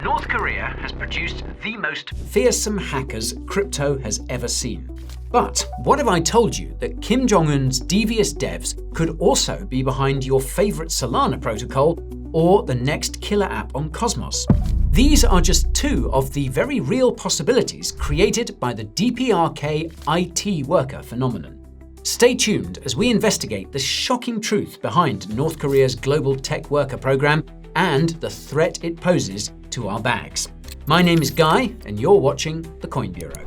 North Korea has produced the most fearsome hackers crypto has ever seen. But what if I told you that Kim Jong Un's devious devs could also be behind your favorite Solana protocol or the next killer app on Cosmos? These are just two of the very real possibilities created by the DPRK IT Worker phenomenon. Stay tuned as we investigate the shocking truth behind North Korea's global tech worker program and the threat it poses to our bags. My name is Guy, and you're watching The Coin Bureau.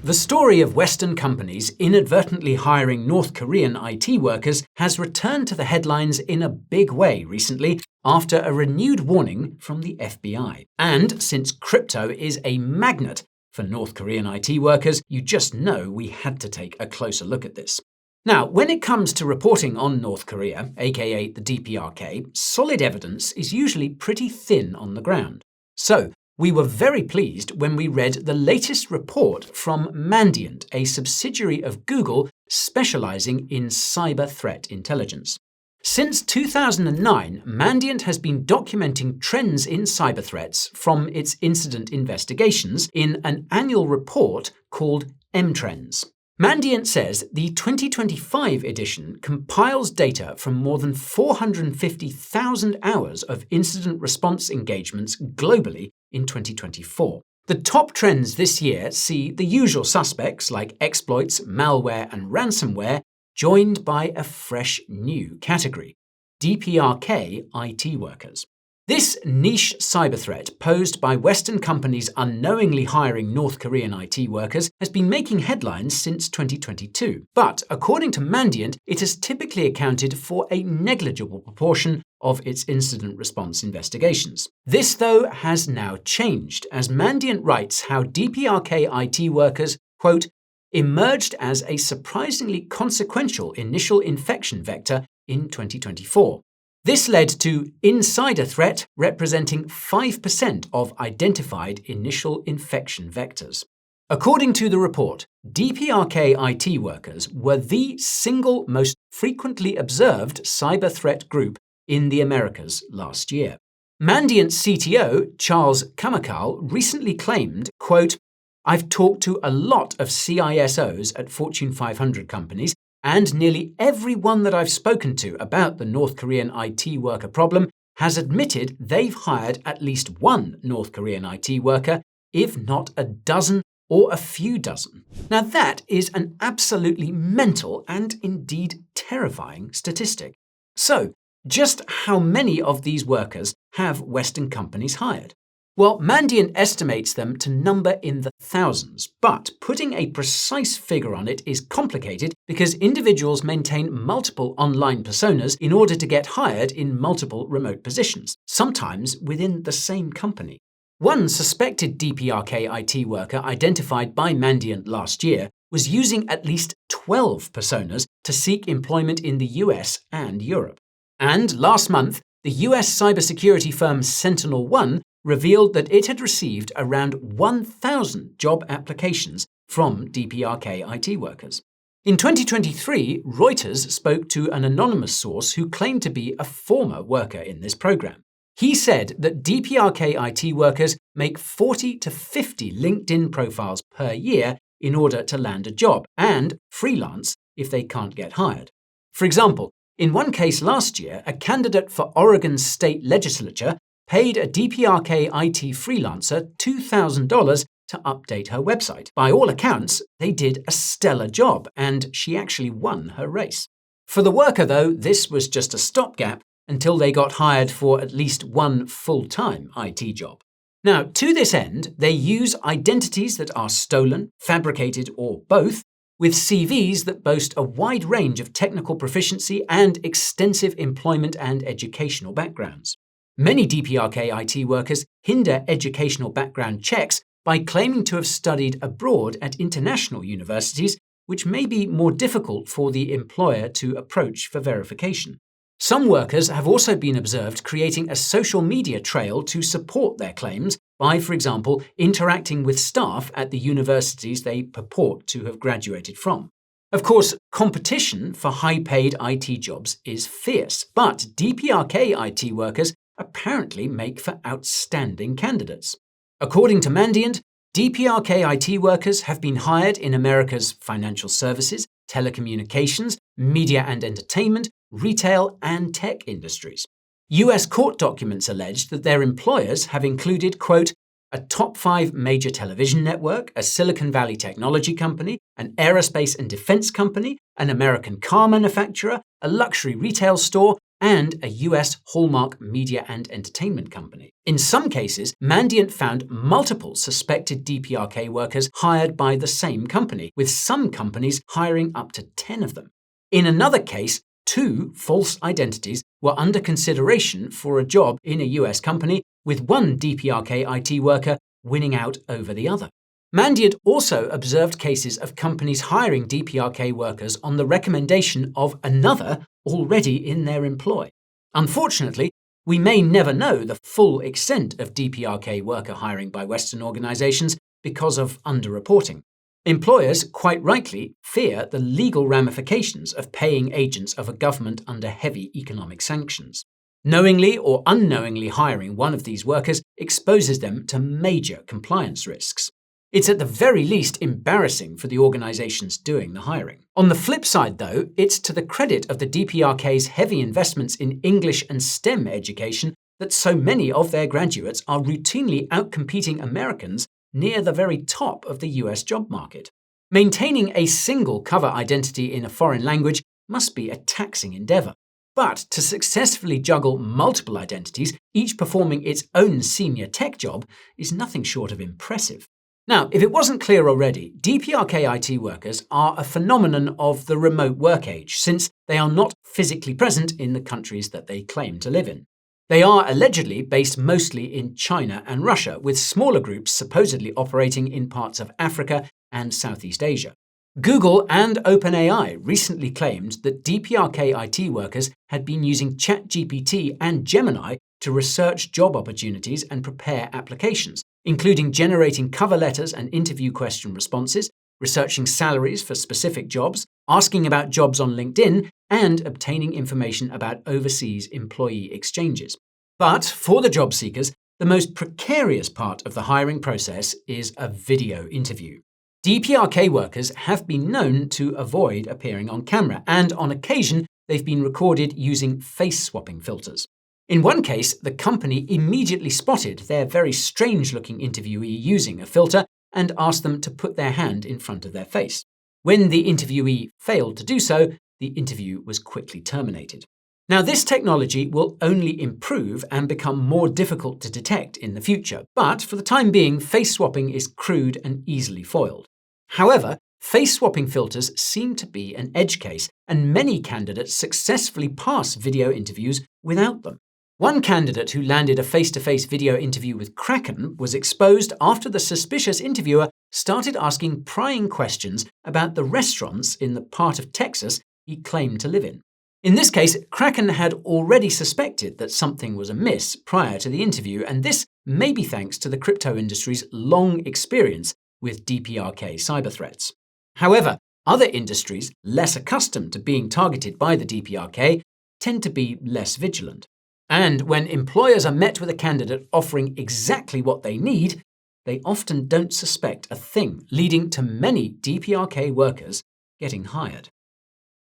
The story of Western companies inadvertently hiring North Korean IT workers has returned to the headlines in a big way recently after a renewed warning from the FBI. And since crypto is a magnet for North Korean IT workers, you just know we had to take a closer look at this. Now, when it comes to reporting on North Korea, aka the DPRK, solid evidence is usually pretty thin on the ground. So, we were very pleased when we read the latest report from Mandiant, a subsidiary of Google specializing in cyber threat intelligence. Since 2009, Mandiant has been documenting trends in cyber threats from its incident investigations in an annual report called M-Trends. Mandiant says the 2025 edition compiles data from more than 450,000 hours of incident response engagements globally in 2024. The top trends this year see the usual suspects like exploits, malware, and ransomware, joined by a fresh new category: DPRK IT workers. This niche cyber threat posed by Western companies unknowingly hiring North Korean IT workers has been making headlines since 2022. But according to Mandiant, it has typically accounted for a negligible proportion of its incident response investigations. This, though, has now changed, as Mandiant writes how DPRK IT workers, quote, emerged as a surprisingly consequential initial infection vector in 2024. This led to insider threat representing 5% of identified initial infection vectors. According to the report, DPRK IT workers were the single most frequently observed cyber threat group in the Americas last year. Mandiant's CTO, Charles Kamakal, recently claimed, quote, I've talked to a lot of CISOs at Fortune 500 companies, and nearly everyone that I've spoken to about the North Korean IT worker problem has admitted they've hired at least one North Korean IT worker, if not a dozen or a few dozen. Now that is an absolutely mental and indeed terrifying statistic. So, just how many of these workers have Western companies hired? Well, Mandiant estimates them to number in the thousands, but putting a precise figure on it is complicated because individuals maintain multiple online personas in order to get hired in multiple remote positions, sometimes within the same company. One suspected DPRK IT worker identified by Mandiant last year was using at least 12 personas to seek employment in the US and Europe. And last month, the US cybersecurity firm SentinelOne revealed that it had received around 1,000 job applications from DPRK IT workers. In 2023, Reuters spoke to an anonymous source who claimed to be a former worker in this program. He said that DPRK IT workers make 40 to 50 LinkedIn profiles per year in order to land a job, and freelance if they can't get hired. For example, in one case last year, a candidate for Oregon's state legislature paid a DPRK IT freelancer $2,000 to update her website. By all accounts, they did a stellar job, and she actually won her race. For the worker, though, this was just a stopgap until they got hired for at least one full-time IT job. Now, to this end, they use identities that are stolen, fabricated, or both, with CVs that boast a wide range of technical proficiency and extensive employment and educational backgrounds. Many DPRK IT workers hinder educational background checks by claiming to have studied abroad at international universities, which may be more difficult for the employer to approach for verification. Some workers have also been observed creating a social media trail to support their claims by, for example, interacting with staff at the universities they purport to have graduated from. Of course, competition for high-paid IT jobs is fierce, but DPRK IT workers apparently make for outstanding candidates. According to Mandiant, DPRK IT workers have been hired in America's financial services, telecommunications, media and entertainment, retail, and tech industries. US court documents allege that their employers have included, quote, a top 5 major television network, a Silicon Valley technology company, an aerospace and defense company, an American car manufacturer, a luxury retail store, and a US hallmark media and entertainment company. In some cases, Mandiant found multiple suspected DPRK workers hired by the same company, with some companies hiring up to 10 of them. In another case, 2 false identities were under consideration for a job in a US company, with one DPRK IT worker winning out over the other. Mandiant also observed cases of companies hiring DPRK workers on the recommendation of another already in their employ. Unfortunately, we may never know the full extent of DPRK worker hiring by Western organizations because of underreporting. Employers, quite rightly, fear the legal ramifications of paying agents of a government under heavy economic sanctions. Knowingly or unknowingly hiring one of these workers exposes them to major compliance risks. It's at the very least embarrassing for the organizations doing the hiring. On the flip side, though, it's to the credit of the DPRK's heavy investments in English and STEM education that so many of their graduates are routinely outcompeting Americans near the very top of the US job market. Maintaining a single cover identity in a foreign language must be a taxing endeavor. But to successfully juggle multiple identities, each performing its own senior tech job, is nothing short of impressive. Now, if it wasn't clear already, DPRK IT workers are a phenomenon of the remote work age, since they are not physically present in the countries that they claim to live in. They are allegedly based mostly in China and Russia, with smaller groups supposedly operating in parts of Africa and Southeast Asia. Google and OpenAI recently claimed that DPRK IT workers had been using ChatGPT and Gemini to research job opportunities and prepare applications, including generating cover letters and interview question responses, researching salaries for specific jobs, asking about jobs on LinkedIn, and obtaining information about overseas employee exchanges. But for the job seekers, the most precarious part of the hiring process is a video interview. DPRK workers have been known to avoid appearing on camera, and on occasion, they've been recorded using face-swapping filters. In one case, the company immediately spotted their very strange-looking interviewee using a filter and asked them to put their hand in front of their face. When the interviewee failed to do so, the interview was quickly terminated. Now, this technology will only improve and become more difficult to detect in the future, but for the time being, face swapping is crude and easily foiled. However, face swapping filters seem to be an edge case, and many candidates successfully pass video interviews without them. One candidate who landed a face-to-face video interview with Kraken was exposed after the suspicious interviewer started asking prying questions about the restaurants in the part of Texas he claimed to live in. In this case, Kraken had already suspected that something was amiss prior to the interview, and this may be thanks to the crypto industry's long experience with DPRK cyber threats. However, other industries, less accustomed to being targeted by the DPRK, tend to be less vigilant. And when employers are met with a candidate offering exactly what they need, they often don't suspect a thing, leading to many DPRK workers getting hired.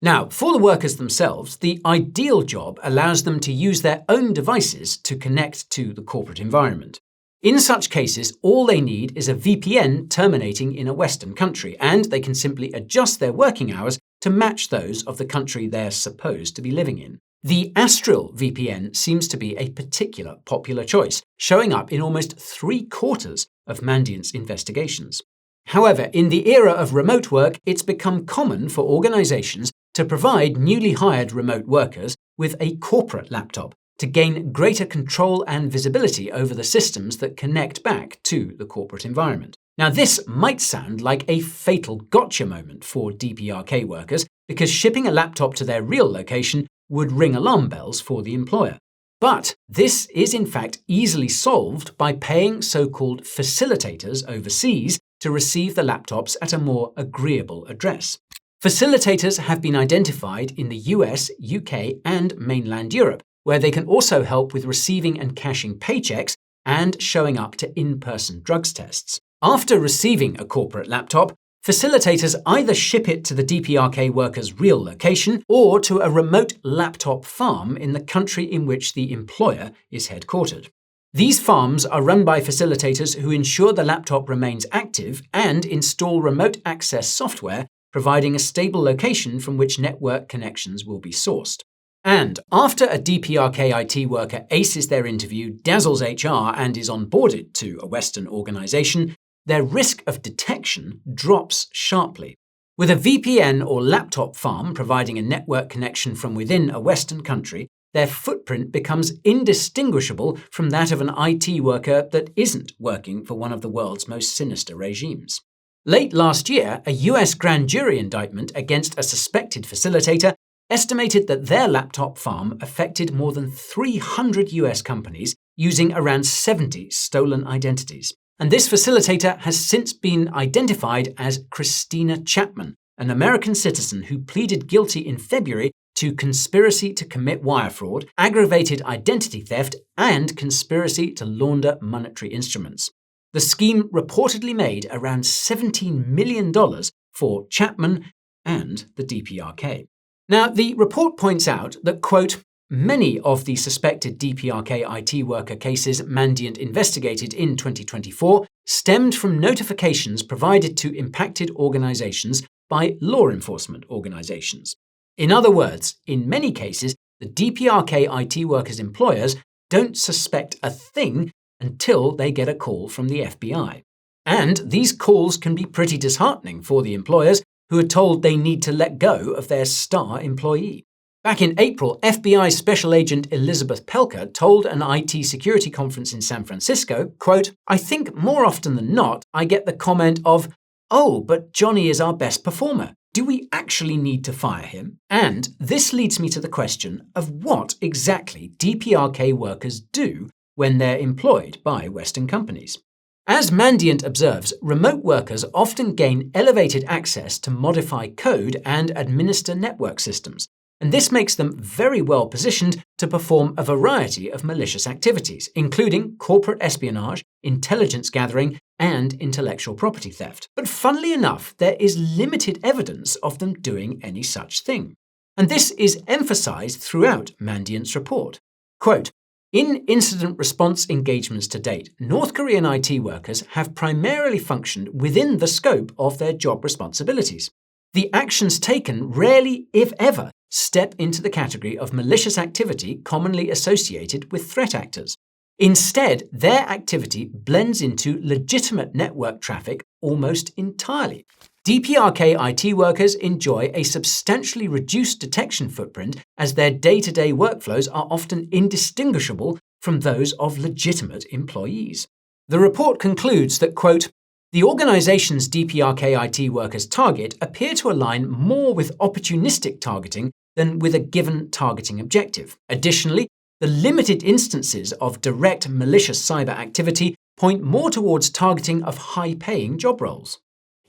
Now, for the workers themselves, the ideal job allows them to use their own devices to connect to the corporate environment. In such cases, all they need is a VPN terminating in a Western country, and they can simply adjust their working hours to match those of the country they're supposed to be living in. The Astral VPN seems to be a particular popular choice, showing up in almost 3/4 of Mandiant's investigations. However, in the era of remote work, it's become common for organizations to provide newly hired remote workers with a corporate laptop to gain greater control and visibility over the systems that connect back to the corporate environment. Now, this might sound like a fatal gotcha moment for DPRK workers, because shipping a laptop to their real location would ring alarm bells for the employer. But this is in fact easily solved by paying so-called facilitators overseas to receive the laptops at a more agreeable address. Facilitators have been identified in the US, UK, and mainland Europe, where they can also help with receiving and cashing paychecks and showing up to in-person drugs tests. After receiving a corporate laptop, facilitators either ship it to the DPRK worker's real location or to a remote laptop farm in the country in which the employer is headquartered. These farms are run by facilitators who ensure the laptop remains active and install remote access software, providing a stable location from which network connections will be sourced. And after a DPRK IT worker aces their interview, dazzles HR, and is onboarded to a Western organization, their risk of detection drops sharply. With a VPN or laptop farm providing a network connection from within a Western country, their footprint becomes indistinguishable from that of an IT worker that isn't working for one of the world's most sinister regimes. Late last year, a US grand jury indictment against a suspected facilitator estimated that their laptop farm affected more than 300 US companies using around 70 stolen identities. And this facilitator has since been identified as Christina Chapman, an American citizen who pleaded guilty in February to conspiracy to commit wire fraud, aggravated identity theft, and conspiracy to launder monetary instruments. The scheme reportedly made around $17 million for Chapman and the DPRK. Now, the report points out that, quote, many of the suspected DPRK IT worker cases Mandiant investigated in 2024 stemmed from notifications provided to impacted organizations by law enforcement organizations. In other words, in many cases, the DPRK IT workers' employers don't suspect a thing until they get a call from the FBI. And these calls can be pretty disheartening for the employers who are told they need to let go of their star employee. Back in April, FBI Special Agent Elizabeth Pelker told an IT security conference in San Francisco, quote, I think more often than not, I get the comment of, oh, but Johnny is our best performer. Do we actually need to fire him? And this leads me to the question of what exactly DPRK workers do when they're employed by Western companies. As Mandiant observes, remote workers often gain elevated access to modify code and administer network systems, and this makes them very well positioned to perform a variety of malicious activities, including corporate espionage, intelligence gathering, and intellectual property theft. But funnily enough, there is limited evidence of them doing any such thing. And this is emphasized throughout Mandiant's report. Quote, in incident response engagements to date, North Korean IT workers have primarily functioned within the scope of their job responsibilities. The actions taken rarely, if ever, step into the category of malicious activity commonly associated with threat actors. Instead, their activity blends into legitimate network traffic almost entirely. DPRK IT workers enjoy a substantially reduced detection footprint as their day-to-day workflows are often indistinguishable from those of legitimate employees. The report concludes that, quote, the organization's DPRK IT workers target appear to align more with opportunistic targeting than with a given targeting objective. Additionally, the limited instances of direct malicious cyber activity point more towards targeting of high-paying job roles.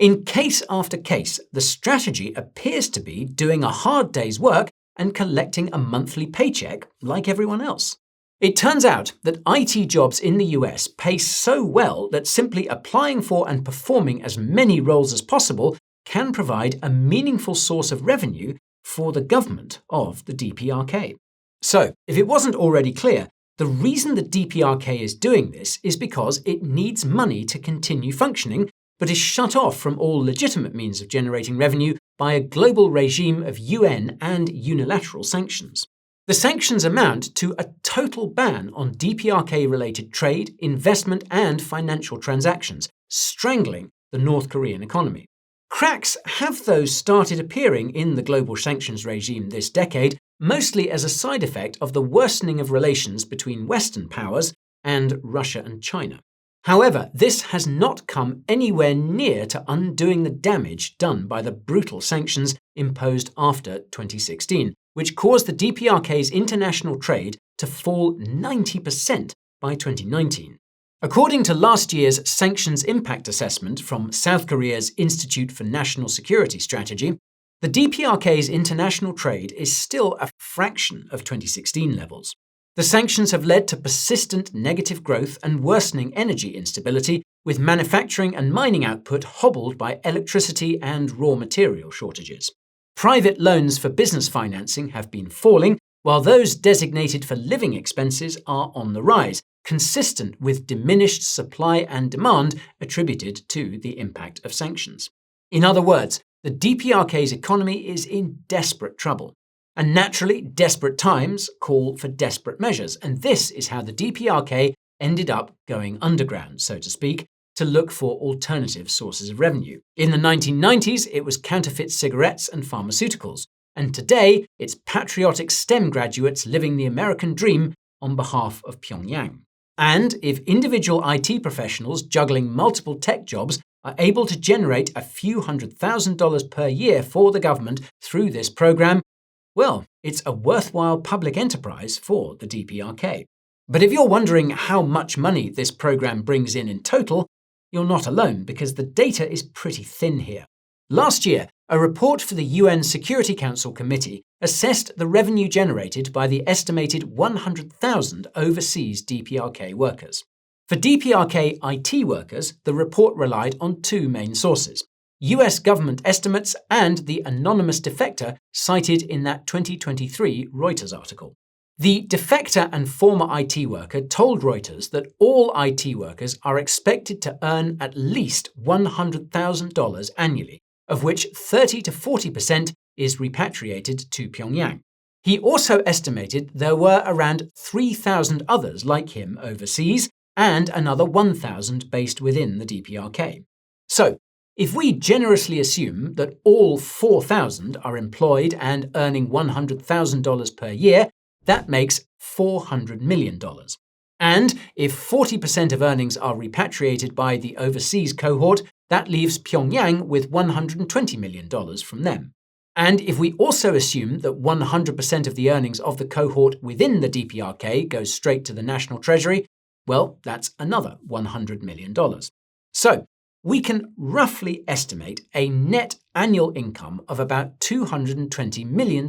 In case after case, the strategy appears to be doing a hard day's work and collecting a monthly paycheck like everyone else. It turns out that IT jobs in the US pay so well that simply applying for and performing as many roles as possible can provide a meaningful source of revenue for the government of the DPRK. So, if it wasn't already clear, the reason the DPRK is doing this is because it needs money to continue functioning, but is shut off from all legitimate means of generating revenue by a global regime of UN and unilateral sanctions. The sanctions amount to a total ban on DPRK-related trade, investment, and financial transactions, strangling the North Korean economy. Cracks have, though, started appearing in the global sanctions regime this decade, mostly as a side effect of the worsening of relations between Western powers and Russia and China. However, this has not come anywhere near to undoing the damage done by the brutal sanctions imposed after 2016, which caused the DPRK's international trade to fall 90% by 2019. According to last year's sanctions impact assessment from South Korea's Institute for National Security Strategy, the DPRK's international trade is still a fraction of 2016 levels. The sanctions have led to persistent negative growth and worsening energy instability, with manufacturing and mining output hobbled by electricity and raw material shortages. Private loans for business financing have been falling, while those designated for living expenses are on the rise, consistent with diminished supply and demand attributed to the impact of sanctions. In other words, the DPRK's economy is in desperate trouble. And naturally, desperate times call for desperate measures, and this is how the DPRK ended up going underground, so to speak, to look for alternative sources of revenue. In the 1990s, it was counterfeit cigarettes and pharmaceuticals, and today it's patriotic STEM graduates living the American dream on behalf of Pyongyang. And if individual IT professionals juggling multiple tech jobs are able to generate a few $100,000 per year for the government through this program, well, it's a worthwhile public enterprise for the DPRK. But if you're wondering how much money this program brings in total, you're not alone, because the data is pretty thin here. Last year, a report for the UN Security Council Committee assessed the revenue generated by the estimated 100,000 overseas DPRK workers. For DPRK IT workers, the report relied on two main sources: US government estimates and the anonymous defector cited in that 2023 Reuters article. The defector and former IT worker told Reuters that all IT workers are expected to earn at least $100,000 annually, of which 30 to 40% is repatriated to Pyongyang. He also estimated there were around 3,000 others like him overseas and another 1,000 based within the DPRK. So, if we generously assume that all 4,000 are employed and earning $100,000 per year, that makes $400 million. And if 40% of earnings are repatriated by the overseas cohort, that leaves Pyongyang with $120 million from them. And if we also assume that 100% of the earnings of the cohort within the DPRK goes straight to the national treasury, well, that's another $100 million. So, we can roughly estimate a net annual income of about $220 million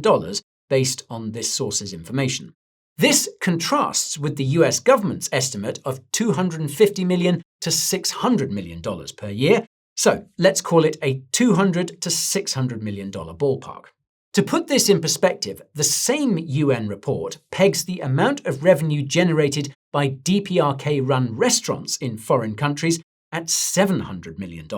based on this source's information. This contrasts with the US government's estimate of $250 million to $600 million per year, so let's call it a $200 to $600 million ballpark. To put this in perspective, the same UN report pegs the amount of revenue generated by DPRK-run restaurants in foreign countries at $700 million.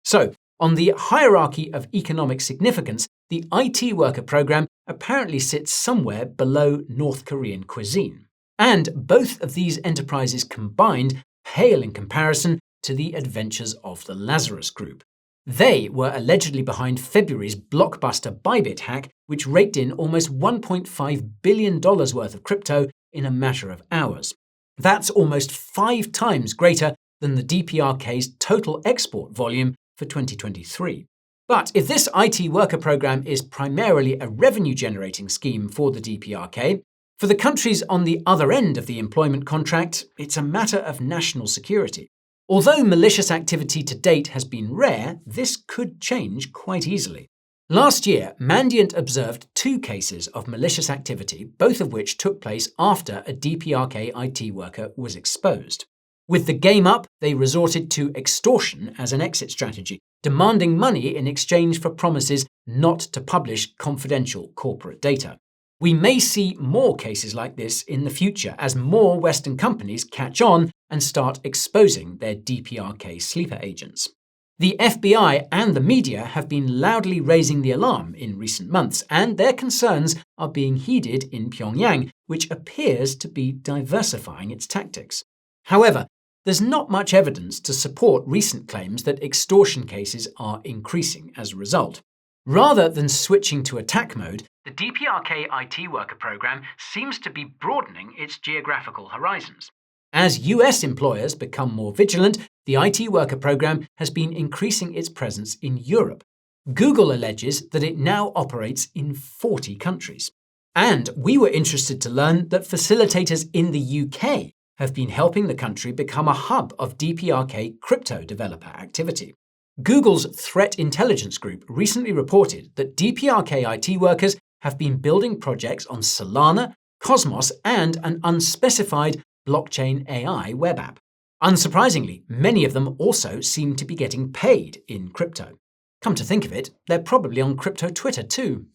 So, on the hierarchy of economic significance, the IT worker program apparently sits somewhere below North Korean cuisine. And both of these enterprises combined pale in comparison to the adventures of the Lazarus Group. They were allegedly behind February's blockbuster Bybit hack, which raked in almost $1.5 billion worth of crypto in a matter of hours. That's almost 5 times greater than the DPRK's total export volume for 2023. But if this IT worker program is primarily a revenue-generating scheme for the DPRK, for the countries on the other end of the employment contract, it's a matter of national security. Although malicious activity to date has been rare, this could change quite easily. Last year, Mandiant observed 2 cases of malicious activity, both of which took place after a DPRK IT worker was exposed. With the game up, they resorted to extortion as an exit strategy, demanding money in exchange for promises not to publish confidential corporate data. We may see more cases like this in the future as more Western companies catch on and start exposing their DPRK sleeper agents. The FBI and the media have been loudly raising the alarm in recent months, and their concerns are being heeded in Pyongyang, which appears to be diversifying its tactics. However, there's not much evidence to support recent claims that extortion cases are increasing as a result. Rather than switching to attack mode, the DPRK IT worker program seems to be broadening its geographical horizons. As US employers become more vigilant, the IT worker program has been increasing its presence in Europe. Google alleges that it now operates in 40 countries. And we were interested to learn that facilitators in the UK have been helping the country become a hub of DPRK crypto developer activity. Google's Threat Intelligence Group recently reported that DPRK IT workers have been building projects on Solana, Cosmos, and an unspecified blockchain AI web app. Unsurprisingly, many of them also seem to be getting paid in crypto. Come to think of it, they're probably on crypto Twitter too.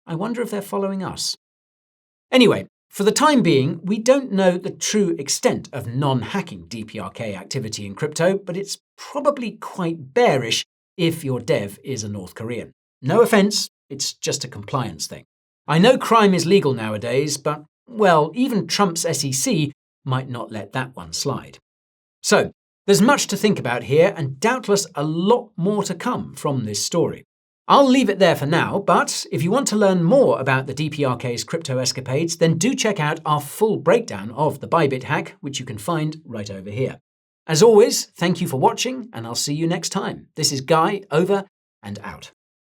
I wonder if they're following us. Anyway, for the time being, we don't know the true extent of non-hacking DPRK activity in crypto, but it's probably quite bearish if your dev is a North Korean. No offense, it's just a compliance thing. I know crime is legal nowadays, but, well, even Trump's SEC might not let that one slide. So, there's much to think about here, and doubtless a lot more to come from this story. I'll leave it there for now, but if you want to learn more about the DPRK's crypto escapades, then do check out our full breakdown of the Bybit hack, which you can find right over here. As always, thank you for watching, and I'll see you next time. This is Guy, over and out.